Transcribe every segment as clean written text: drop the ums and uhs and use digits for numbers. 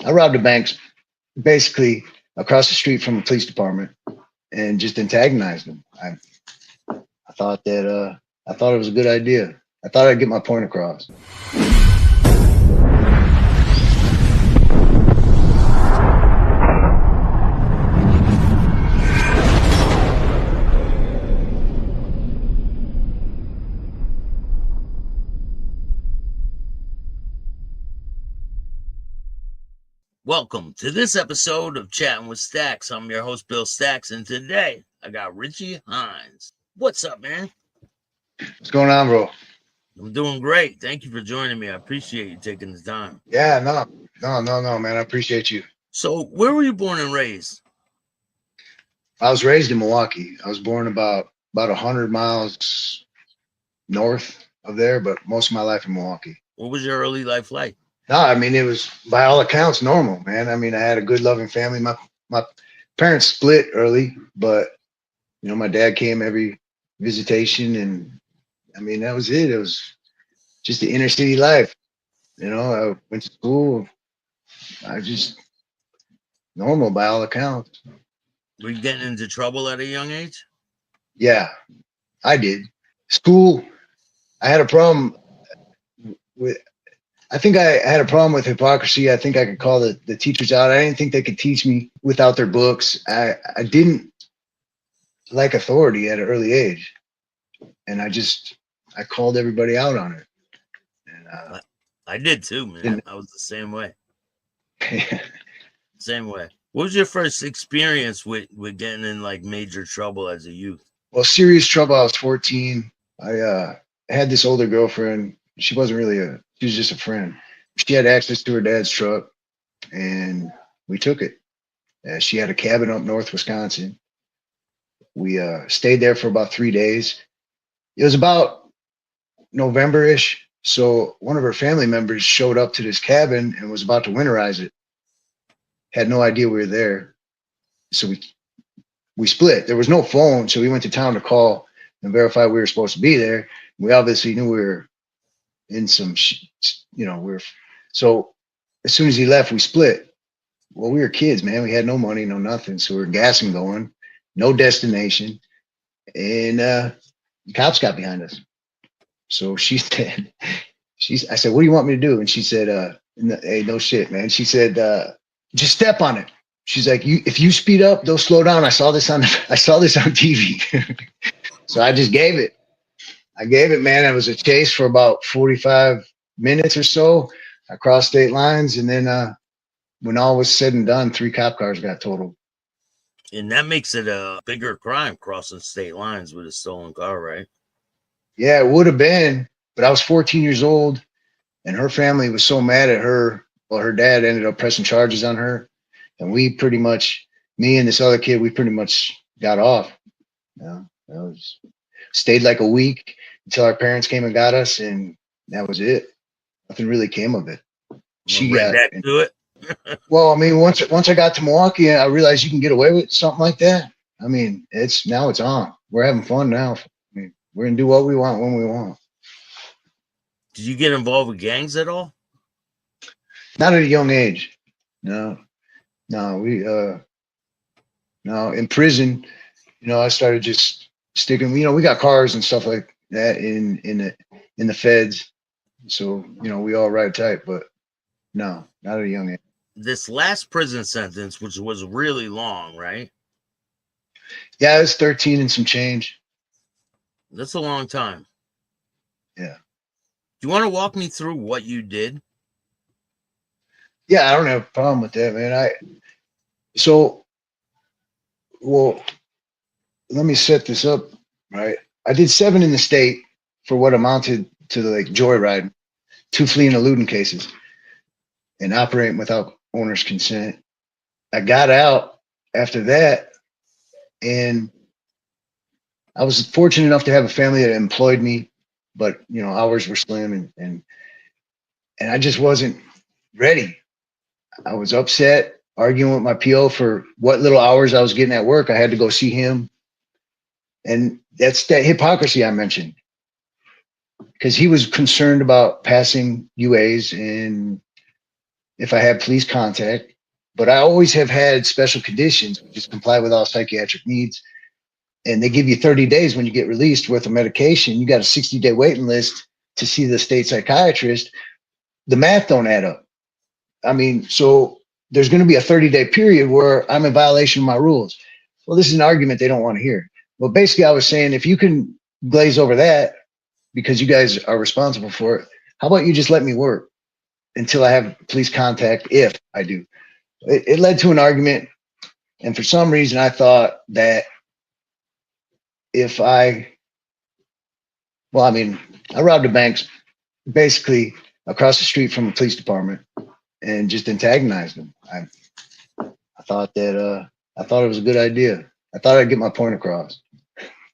I robbed a bank basically across the street from the police department and just antagonized them. I thought that I thought it was a good idea. I thought I'd get my point across. Welcome to this episode of Chattin with Staxx. I'm your host, Bill Staxx, and today I got Richie Hines. What's up, man? What's going on, bro? I'm doing great. Thank you for joining me. I appreciate you taking the time. Yeah, no, man. I appreciate you. So, where were you born and raised? I was raised in Milwaukee. I was born about 100 miles north of there, but most of my life in Milwaukee. What was your early life like? No, I mean, it was by all accounts normal, man. I mean, I had a good, loving family. My parents split early, but you know, my dad came every visitation, and I mean, that was it. It was just the inner city life. You know, I went to school. I just normal by all accounts. Were you getting into trouble at a young age? Yeah, I did. School, I had a problem with. I think I had a problem with hypocrisy. I think I could call the teachers out. I didn't think they could teach me without their books. I didn't like authority at an early age, and I called everybody out on it. And I did too, man. I was the same way. Same way. What was your first experience with getting in like major trouble as a youth? Well, serious trouble. I was 14. I had this older girlfriend. She wasn't really she was just a friend. She had access to her dad's truck, and we took it. She had a cabin up north Wisconsin. We stayed there for about 3 days. It was about November-ish. So one of her family members showed up to this cabin and was about to winterize it. Had no idea we were there. So we split. There was no phone, so we went to town to call and verify we were supposed to be there. We obviously knew we were in some, so as soon as he left, we split. Well, we were kids, man. We had no money, no nothing. So we were gassing going, no destination. And the cops got behind us. So she said, I said, what do you want me to do? And she said, hey, no shit, man. She said, just step on it. She's like, if you speed up, they'll slow down. I saw this on TV. So I just gave it. Man. It was a chase for about 45 minutes or so. I crossed state lines, and then when all was said and done, 3 cop cars got totaled. And that makes it a bigger crime, crossing state lines with a stolen car, right? Yeah, it would have been, but I was 14 years old, and her family was so mad at her. Well, her dad ended up pressing charges on her, and we pretty much, me and this other kid, we pretty much got off. Stayed like a week until our parents came and got us, and that was it. Nothing really came of it. She got back to it. Well, I mean, once I got to Milwaukee, I realized you can get away with something like that. I mean, it's on. We're having fun now. I mean, we're gonna do what we want when we want. Did you get involved with gangs at all? Not at a young age. No. We no, in prison, I started just sticking. We got cars and stuff like that in the feds. So, we all ride tight, but no, not at a young age. This last prison sentence, which was really long, right? Yeah, it was 13 and some change. That's a long time. Yeah. Do you want to walk me through what you did? Yeah, I don't have a problem with that, man. Let me set this up, right? I did 7 in the state for what amounted to like joyriding, 2 fleeing and eluding cases, and operating without owner's consent. I got out after that, and I was fortunate enough to have a family that employed me, but hours were slim, and I just wasn't ready. I was upset, arguing with my PO for what little hours I was getting at work. I had to go see him. And that's that hypocrisy I mentioned. Because he was concerned about passing UAs, and if I have police contact, but I always have had special conditions, which is comply with all psychiatric needs. And they give you 30 days when you get released with a medication. You got a 60-day waiting list to see the state psychiatrist. The math don't add up. I mean, so there's going to be a 30-day period where I'm in violation of my rules. Well, this is an argument they don't want to hear. Well, basically, I was saying if you can glaze over that because you guys are responsible for it, how about you just let me work until I have police contact if I do? It led to an argument. And for some reason, I thought that if I, well, I mean, I robbed a bank basically across the street from a police department and just antagonized them. I thought that I thought it was a good idea. I thought I'd get my point across.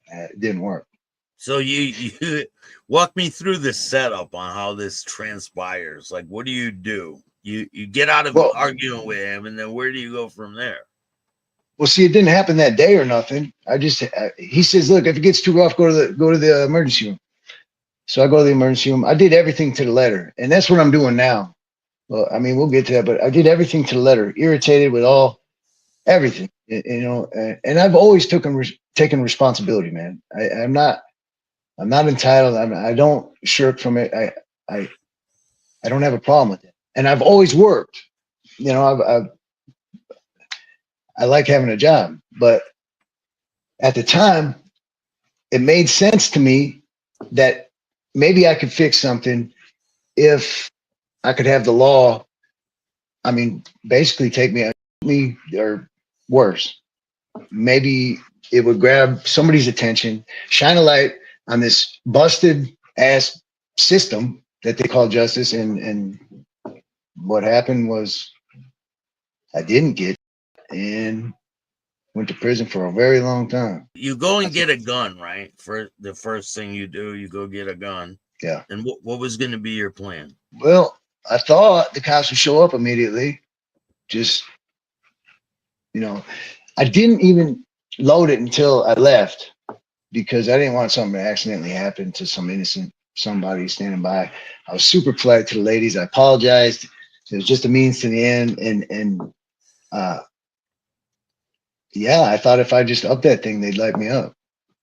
It didn't work. So you walk me through the setup on how this transpires. Like, what do? You get out of arguing with him, and then where do you go from there? Well, see, it didn't happen that day or nothing. He says, look, if it gets too rough, go to the emergency room. So I go to the emergency room. I did everything to the letter, and that's what I'm doing now. Well, I mean, we'll get to that, but I did everything to the letter, irritated with everything, you know, and I've always taken responsibility, man. I'm not entitled. I don't shirk from it. I don't have a problem with it. And I've always worked, you know, I like having a job, but at the time it made sense to me that maybe I could fix something if I could have the law. I mean, basically take me or worse. Maybe it would grab somebody's attention, shine a light on this busted ass system that they call justice. And what happened was I didn't get and went to prison for a very long time. You go and get a gun, right? For the first thing you do, you go get a gun. Yeah. And what was going to be your plan? Well, I thought the cops would show up immediately. Just, you know, I didn't even load it until I left because I didn't want something to accidentally happen to some innocent somebody standing by. I was super polite to the ladies. I apologized. It was just a means to the end. And yeah, I thought if I just up that thing, they'd light me up.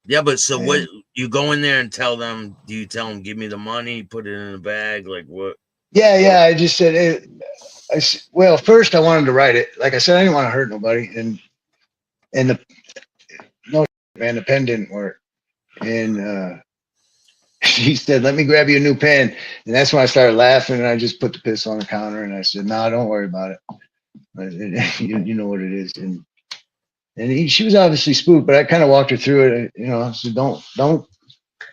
Yeah, but so what? You go in there and tell them? Do you tell them, give me the money, put it in a bag, like what? Yeah. I just said it. Well, first I wanted to write it. Like I said, I didn't want to hurt nobody, and the pen didn't work. And he said, "Let me grab you a new pen," and that's when I started laughing, and I just put the pistol on the counter, and I said, "No, don't worry about it. You know what it is." And she was obviously spooked, but I kind of walked her through it. You know, I said, "Don't.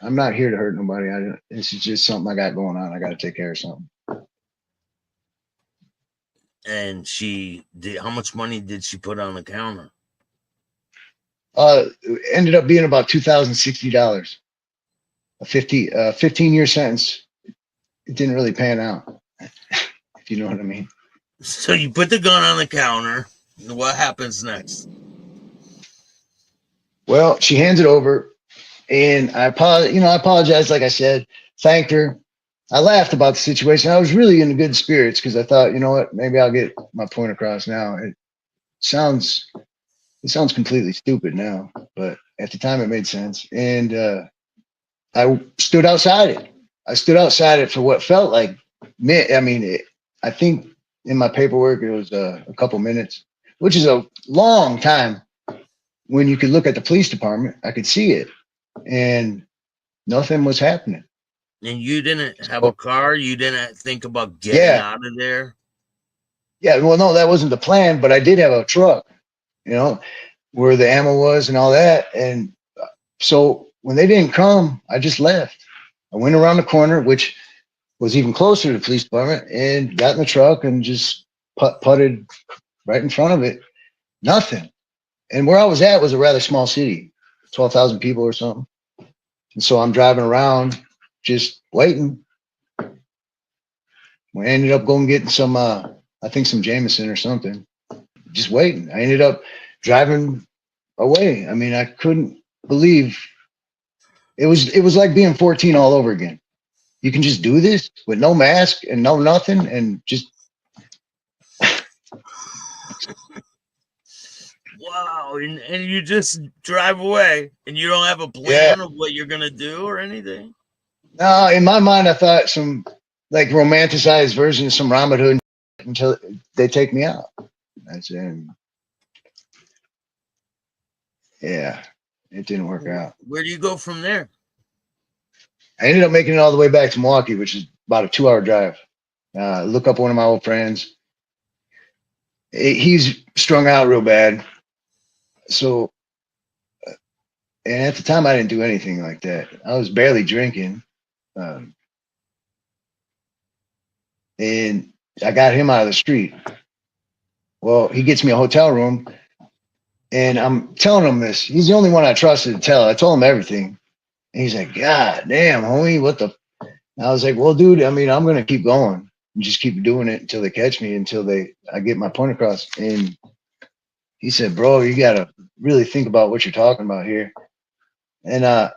I'm not here to hurt nobody. This is just something I got going on. I got to take care of something." And she did. How much money did she put on the counter? Ended up being about $2,060. A 15-year sentence. It didn't really pan out, if you know what I mean. So you put the gun on the counter. What happens next? Well, she hands it over, and I apologized. Like I said, thanked her. I laughed about the situation. I was really in good spirits because I thought, you know what, maybe I'll get my point across now. It sounds completely stupid now, but at the time it made sense. And I stood outside it. I stood outside it for what felt like, I think in my paperwork it was a couple minutes, which is a long time. When you could look at the police department, I could see it, and nothing was happening. And you didn't have a car? You didn't think about getting out of there? Yeah, well, no, that wasn't the plan, but I did have a truck, you know, where the ammo was and all that. And so when they didn't come, I just left. I went around the corner, which was even closer to the police department, and got in the truck and just putted right in front of it. Nothing. And where I was at was a rather small city, 12,000 people or something. And so I'm driving around just waiting. We ended up going getting some, I think some Jameson or something, just waiting. I ended up driving away. I mean, I couldn't believe it was like being 14 all over again. You can just do this with no mask and no nothing and just Wow, and you just drive away, and you don't have a Yeah. plan of what you're gonna do or anything. No, in my mind, I thought some like romanticized version of some Robin Hood until they take me out. That's it. Yeah, it didn't work out. Where do you go from there? I ended up making it all the way back to Milwaukee, which is about a 2-hour drive. Look up one of my old friends. He's strung out real bad. So, and at the time, I didn't do anything like that. I was barely drinking. Um, and I got him out of the street. Well, he gets me a hotel room, and I'm telling him this. He's the only one I trusted to tell. I told him everything. And he's like, God damn, homie, what the? And I was like, well, dude, I mean, I'm going to keep going and just keep doing it until they catch me, until I get my point across. And he said, bro, you got to really think about what you're talking about here. And at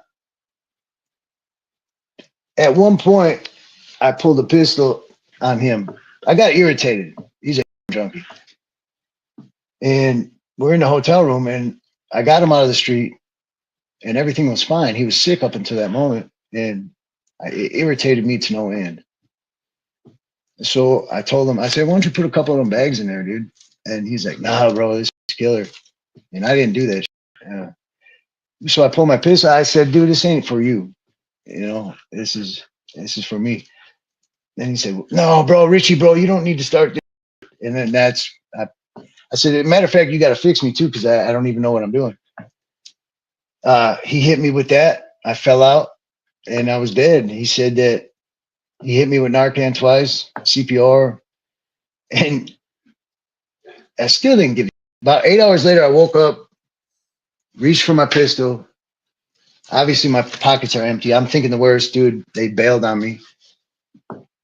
one point, I pulled a pistol on him. I got irritated. He's a junkie. And we're in the hotel room, and I got him out of the street, and everything was fine. He was sick up until that moment, and it irritated me to no end. So I told him, I said, why don't you put a couple of them bags in there, dude? And he's like, nah, bro, this is killer. And I didn't do that. So I pulled my pistol. I said, dude, this ain't for you. You know, this is for me. Then he said, no, bro, Richie, bro, you don't need to start this. And then I said, matter of fact, you got to fix me too, because I don't even know what I'm doing. He hit me with that. I fell out and I was dead. He said that he hit me with Narcan twice, CPR, and I still didn't give it. About 8 hours later, I woke up, reached for my pistol. Obviously, my pockets are empty. I'm thinking the worst, dude. They bailed on me.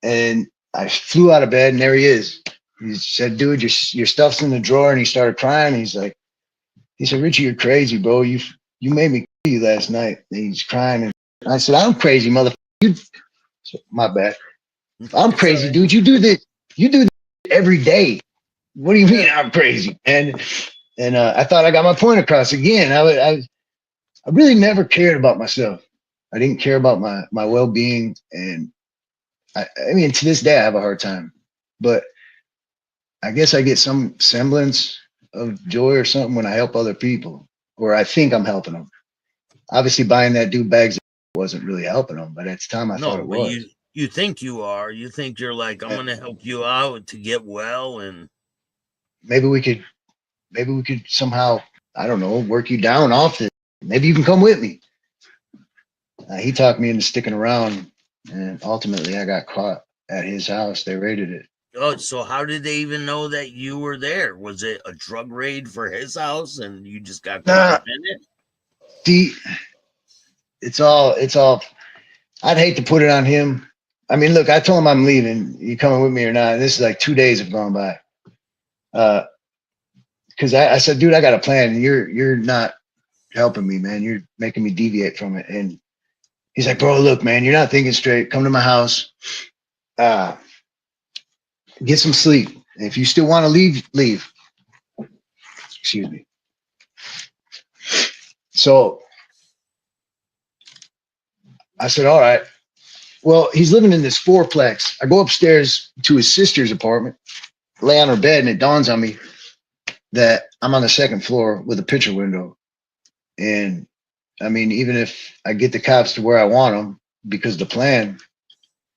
And I flew out of bed, and there he is. He said, dude, your stuff's in the drawer. And he started crying. He said, Richie, you're crazy, bro. You made me kill you last night. And he's crying. And I said, I'm crazy, motherfucker. My bad. I'm crazy, dude. You do this every day. What do you mean I'm crazy? And I thought I got my point across again. I really never cared about myself. I didn't care about my well-being. And I mean, to this day, I have a hard time. But I guess I get some semblance of joy or something when I help other people, or I think I'm helping them. Obviously, buying that dude bags wasn't really helping them, but at the time I thought it but was. you think you are. You think you're like, I'm gonna help you out to get well, and maybe we could somehow, I don't know, work you down off this. Maybe you can come with me. He talked me into sticking around, and ultimately I got caught at his house. They raided it. oh, so how did they even know that you were there? Was it a drug raid for his house, and you just got caught up in it? See, it's all. I'd hate to put it on him. I mean, look, I told him I'm leaving. You coming with me or not? This is like 2 days have gone by. Because I said, dude, I got a plan. You're not helping me, man. You're making me deviate from it. And he's like, bro, look, man, you're not thinking straight. Come to my house. Get some sleep. If you still want to leave, leave. Excuse me. So I said, all right. Well, he's living in this fourplex. I go upstairs to his sister's apartment, lay on her bed, and it dawns on me that I'm on the second floor with a picture window. And I mean, even if I get the cops to where I want them, because the plan,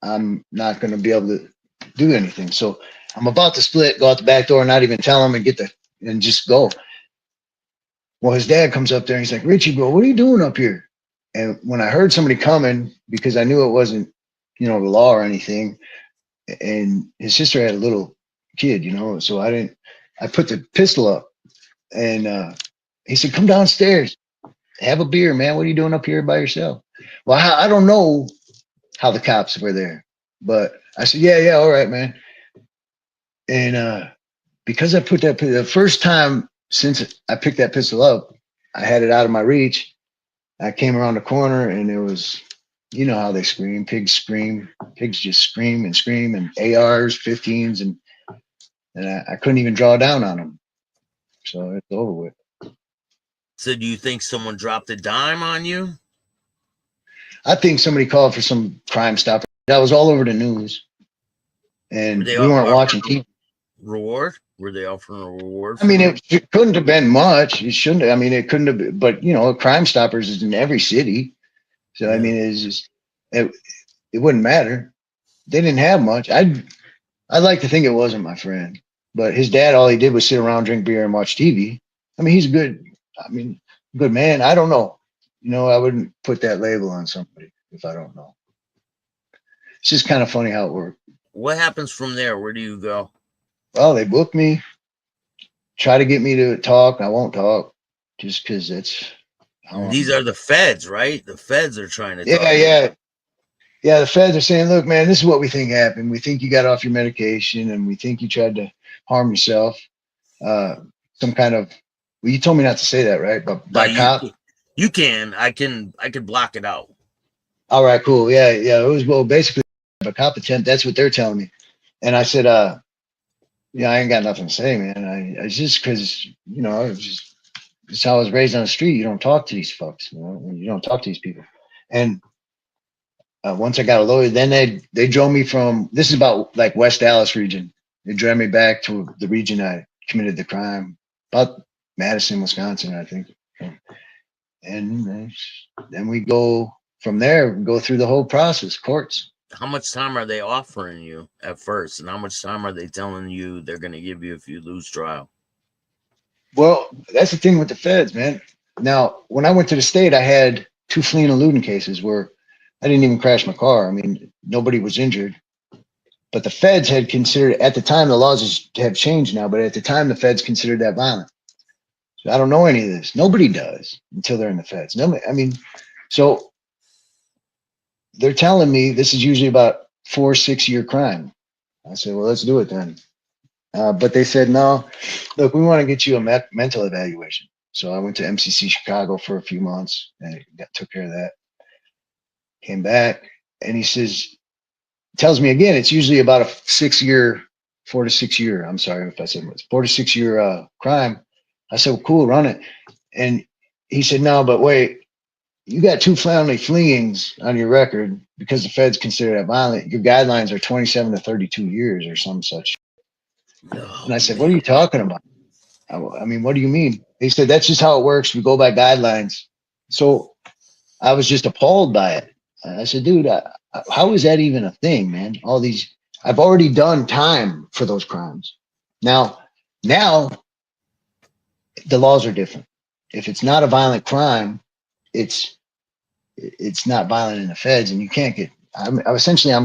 I'm not going to be able to do anything. So I'm about to split, go out the back door, not even tell him, and just go. Well, his dad comes up there and he's like, Richie, bro, what are you doing up here? And when I heard somebody coming, because I knew it wasn't, the law or anything, and his sister had a little kid, so I put the pistol up, and he said, come downstairs, have a beer, man. What are you doing up here by yourself? Well, I don't know how the cops were there, but I said, yeah, all right, man. And because I put the first time since I picked that pistol up, I had it out of my reach. I came around the corner and it was, how they scream. Pigs scream. Pigs just scream and scream, and ARs, 15s, and I couldn't even draw down on them. so it's over with. So do you think someone dropped a dime on you? I think somebody called for some Crime Stopper. That was all over the news, Were and they we weren't watching offering TV. a reward? Were they offering a reward I for mean, you? it couldn't have been much. It shouldn't. I mean, it couldn't have. Been, but you know, Crime Stoppers is in every city, so I Yeah. mean, it's just it wouldn't matter. They didn't have much. I'd like to think it wasn't my friend, but his dad, all he did was sit around, drink beer, and watch TV. I mean, he's good. I mean, good man. I don't know. You know, I wouldn't put that label on somebody if I don't know. It's just kind of funny how it worked. What happens from there? Where do you go? Well, they booked me, try to get me to talk. I won't talk just because it's how And these I'm. are the feds, right? The feds are trying to Yeah, talk. yeah. Yeah, the feds are saying, look, man, this is what we think happened. We think you got off your medication and we think you tried to harm yourself. Uh, some kind of, well, you told me not to say that, right? But No, by cop. you can. I could block it out. All right, cool. Yeah, yeah. It was, well, basically a cop attempt. That's what they're telling me. And I said, yeah, I ain't got nothing to say, man. I just because, you know, it's how I was raised on the street. You don't talk to these fucks, you know, you don't talk to these people. And once I got a lawyer, then they drove me from, this is about like West Dallas region. They drove me back to the region I committed the crime, about Madison, Wisconsin, I think. And then we go from there, go through the whole process, courts. How much time are they offering you at first, and how much time are they telling you they're going to give you if you lose trial? Well, that's the thing with the feds, man. Now, when I went to the state, I had 2 fleeing and eluding cases where I didn't even crash my car. I mean, nobody was injured. But the feds had considered, at the time, the laws have changed now, but at the time, the feds considered that violent. So I don't know any of this. Nobody does until they're in the feds. Nobody, I mean, so they're telling me this is usually about 4 or 6 year crime. I said, well, let's do it then. But they said, no, look, we want to get you a mental evaluation. So I went to MCC Chicago for a few months and took care of that. Came back and he says, tells me again, it's usually about a 6 year, 4 to 6 year. I'm sorry if I said it was 4 to 6 year crime. I said, well, cool, run it. And he said, no, but wait, you got 2 family fleeings on your record because the feds consider that violent. Your guidelines are 27 to 32 years or some such. And Oh I said, what are man, you talking about? I mean, what do you mean? They said, that's just how it works. We go by guidelines. So I was just appalled by it. I said, dude, how is that even a thing, man? All these, I've already done time for those crimes. Now the laws are different. If it's not a violent crime, it's not violent in the feds, and you can't get. I'm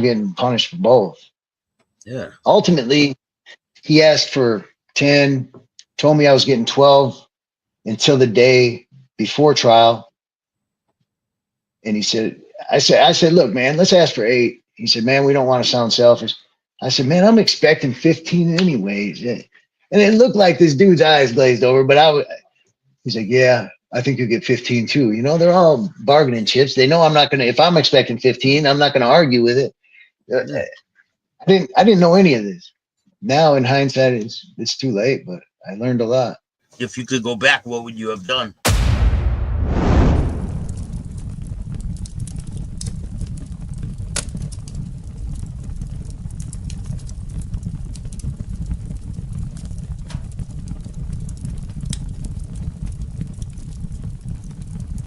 getting punished for both. yeah. Ultimately, he asked for 10, told me I was getting 12 until the day before trial, and he said, I said, look, man, let's ask for 8. He said, man, we don't want to sound selfish. I said, man, I'm expecting 15 anyways. And it looked like this dude's eyes glazed over, but he's like, yeah, I think you'll get 15 too. You know, they're all bargaining chips. They know I'm not going to, if I'm expecting 15, I'm not going to argue with it. Yeah. I didn't know any of this. Now in hindsight, it's too late, but I learned a lot. If you could go back, what would you have done?